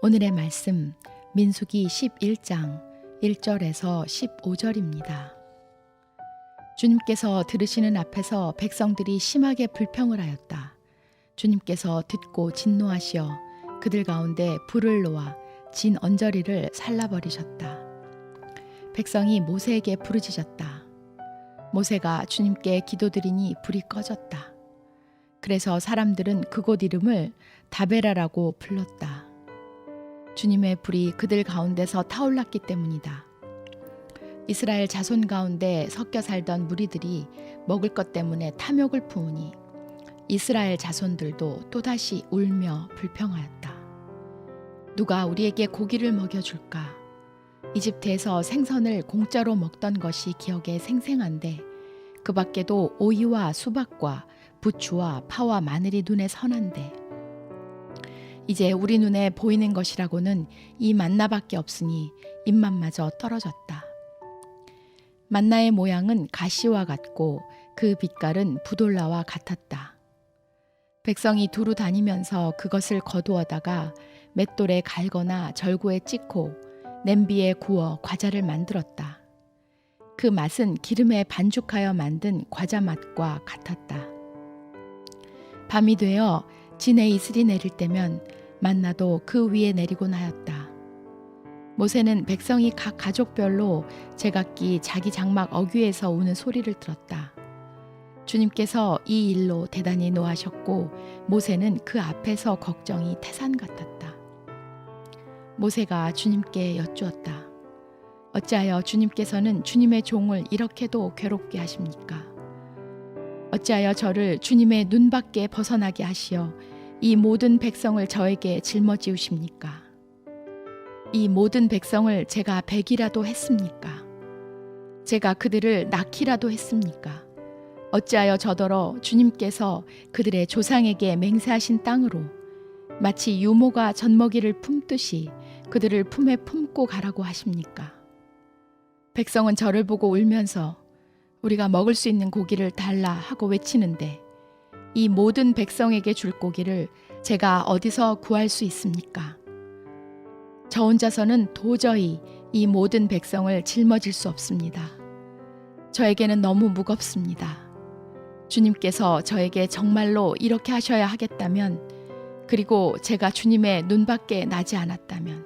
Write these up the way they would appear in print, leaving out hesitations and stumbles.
오늘의 말씀 민수기 11장 1절에서 15절입니다. 주님께서 들으시는 앞에서 백성들이 심하게 불평을 하였다. 주님께서 듣고 진노하시어 그들 가운데 불을 놓아 진 언저리를 살라버리셨다. 백성이 모세에게 부르짖었다. 모세가 주님께 기도드리니 불이 꺼졌다. 그래서 사람들은 그곳 이름을 다베라라고 불렀다. 주님의 불이 그들 가운데서 타올랐기 때문이다. 이스라엘 자손 가운데 섞여 살던 무리들이 먹을 것 때문에 탐욕을 품으니 이스라엘 자손들도 또다시 울며 불평하였다. 누가 우리에게 고기를 먹여줄까? 이집트에서 생선을 공짜로 먹던 것이 기억에 생생한데 그 밖에도 오이와 수박과 부추와 파와 마늘이 눈에 선한데 이제 우리 눈에 보이는 것이라고는 이 만나밖에 없으니 입맛마저 떨어졌다. 만나의 모양은 가시와 같고 그 빛깔은 부돌라와 같았다. 백성이 두루 다니면서 그것을 거두어다가 맷돌에 갈거나 절구에 찍고 냄비에 구워 과자를 만들었다. 그 맛은 기름에 반죽하여 만든 과자 맛과 같았다. 밤이 되어 진의 이슬이 내릴 때면 만나도 그 위에 내리곤 하였다. 모세는 백성이 각 가족별로 제각기 자기 장막 어귀에서 우는 소리를 들었다. 주님께서 이 일로 대단히 노하셨고 모세는 그 앞에서 걱정이 태산 같았다. 모세가 주님께 여쭈었다. 어찌하여 주님께서는 주님의 종을 이렇게도 괴롭게 하십니까? 어찌하여 저를 주님의 눈밖에 벗어나게 하시어 이 모든 백성을 저에게 짊어지우십니까? 이 모든 백성을 제가 베기라도 했습니까? 제가 그들을 낳기라도 했습니까? 어찌하여 저더러 주님께서 그들의 조상에게 맹세하신 땅으로 마치 유모가 젖먹이를 품듯이 그들을 품에 품고 가라고 하십니까? 백성은 저를 보고 울면서 우리가 먹을 수 있는 고기를 달라 하고 외치는데 이 모든 백성에게 줄 고기를 제가 어디서 구할 수 있습니까? 저 혼자서는 도저히 이 모든 백성을 짊어질 수 없습니다. 저에게는 너무 무겁습니다. 주님께서 저에게 정말로 이렇게 하셔야 하겠다면, 그리고 제가 주님의 눈밖에 나지 않았다면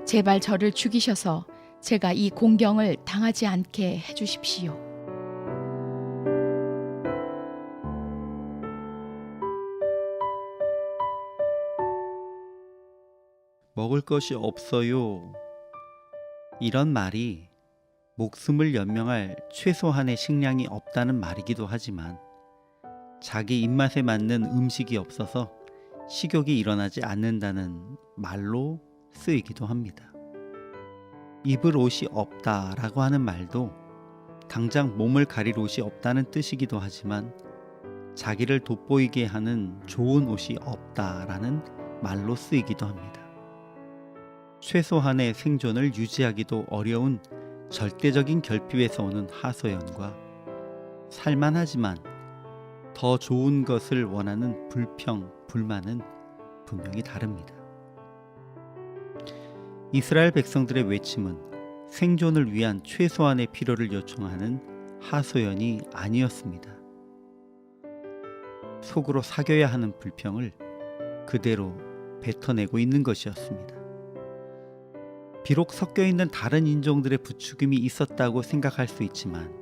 제발 저를 죽이셔서 제가 이 공경을 당하지 않게 해주십시오. 먹을 것이 없어요. 이런 말이 목숨을 연명할 최소한의 식량이 없다는 말이기도 하지만 자기 입맛에 맞는 음식이 없어서 식욕이 일어나지 않는다는 말로 쓰이기도 합니다. 입을 옷이 없다라고 하는 말도 당장 몸을 가릴 옷이 없다는 뜻이기도 하지만 자기를 돋보이게 하는 좋은 옷이 없다라는 말로 쓰이기도 합니다. 최소한의 생존을 유지하기도 어려운 절대적인 결핍에서 오는 하소연과 살만하지만 더 좋은 것을 원하는 불평, 불만은 분명히 다릅니다. 이스라엘 백성들의 외침은 생존을 위한 최소한의 필요를 요청하는 하소연이 아니었습니다. 속으로 사겨야 하는 불평을 그대로 뱉어내고 있는 것이었습니다. 비록 섞여 있는 다른 인종들의 부추김이 있었다고 생각할 수 있지만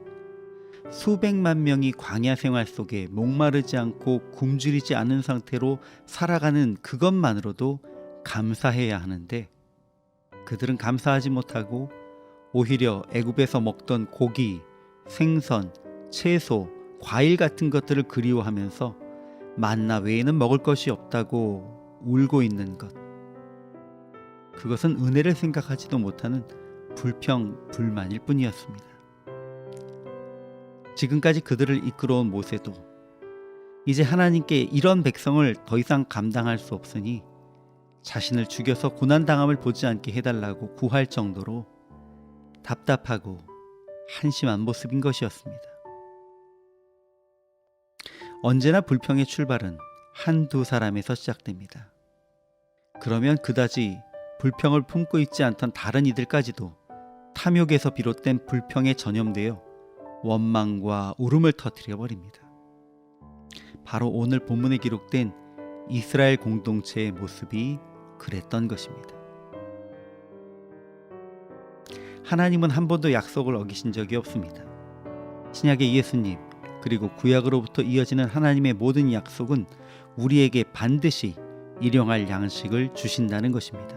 수백만 명이 광야 생활 속에 목마르지 않고 굶주리지 않은 상태로 살아가는 그것만으로도 감사해야 하는데 그들은 감사하지 못하고 오히려 애굽에서 먹던 고기, 생선, 채소, 과일 같은 것들을 그리워하면서 만나 외에는 먹을 것이 없다고 울고 있는 것. 그것은 은혜를 생각하지도 못하는 불평, 불만일 뿐이었습니다. 지금까지 그들을 이끌어온 모세도 이제 하나님께 이런 백성을 더 이상 감당할 수 없으니 자신을 죽여서 고난당함을 보지 않게 해달라고 구할 정도로 답답하고 한심한 모습인 것이었습니다. 언제나 불평의 출발은 한두 사람에서 시작됩니다. 그러면 그다지 불평을 품고 있지 않던 다른 이들까지도 탐욕에서 비롯된 불평에 전염되어 원망과 울음을 터뜨려 버립니다. 바로 오늘 본문에 기록된 이스라엘 공동체의 모습이 그랬던 것입니다. 하나님은 한 번도 약속을 어기신 적이 없습니다. 신약의 예수님 그리고 구약으로부터 이어지는 하나님의 모든 약속은 우리에게 반드시 일용할 양식을 주신다는 것입니다.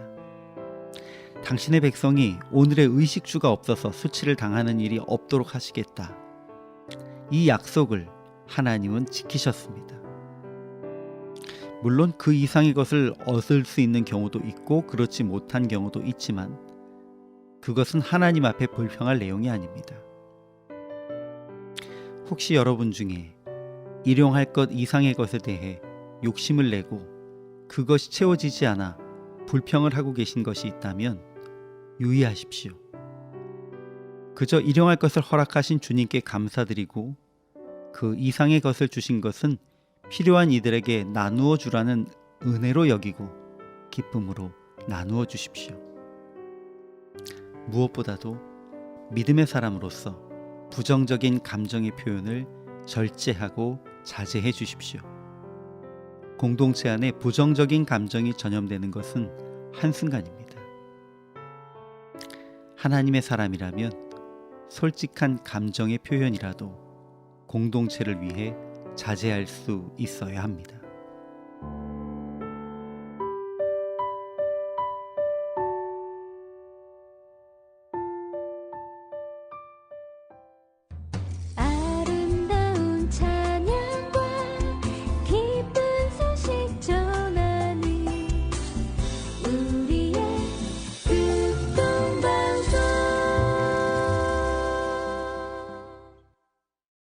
당신의 백성이 오늘의 의식주가 없어서 수치를 당하는 일이 없도록 하시겠다. 이 약속을 하나님은 지키셨습니다. 물론 그 이상의 것을 얻을 수 있는 경우도 있고 그렇지 못한 경우도 있지만 그것은 하나님 앞에 불평할 내용이 아닙니다. 혹시 여러분 중에 일용할 것 이상의 것에 대해 욕심을 내고 그것이 채워지지 않아 불평을 하고 계신 것이 있다면 유의하십시오. 그저 일용할 것을 허락하신 주님께 감사드리고 그 이상의 것을 주신 것은 필요한 이들에게 나누어 주라는 은혜로 여기고 기쁨으로 나누어 주십시오. 무엇보다도 믿음의 사람으로서 부정적인 감정의 표현을 절제하고 자제해 주십시오. 공동체 안에 부정적인 감정이 전염되는 것은 한순간입니다. 하나님의 사람이라면 솔직한 감정의 표현이라도 공동체를 위해 자제할 수 있어야 합니다.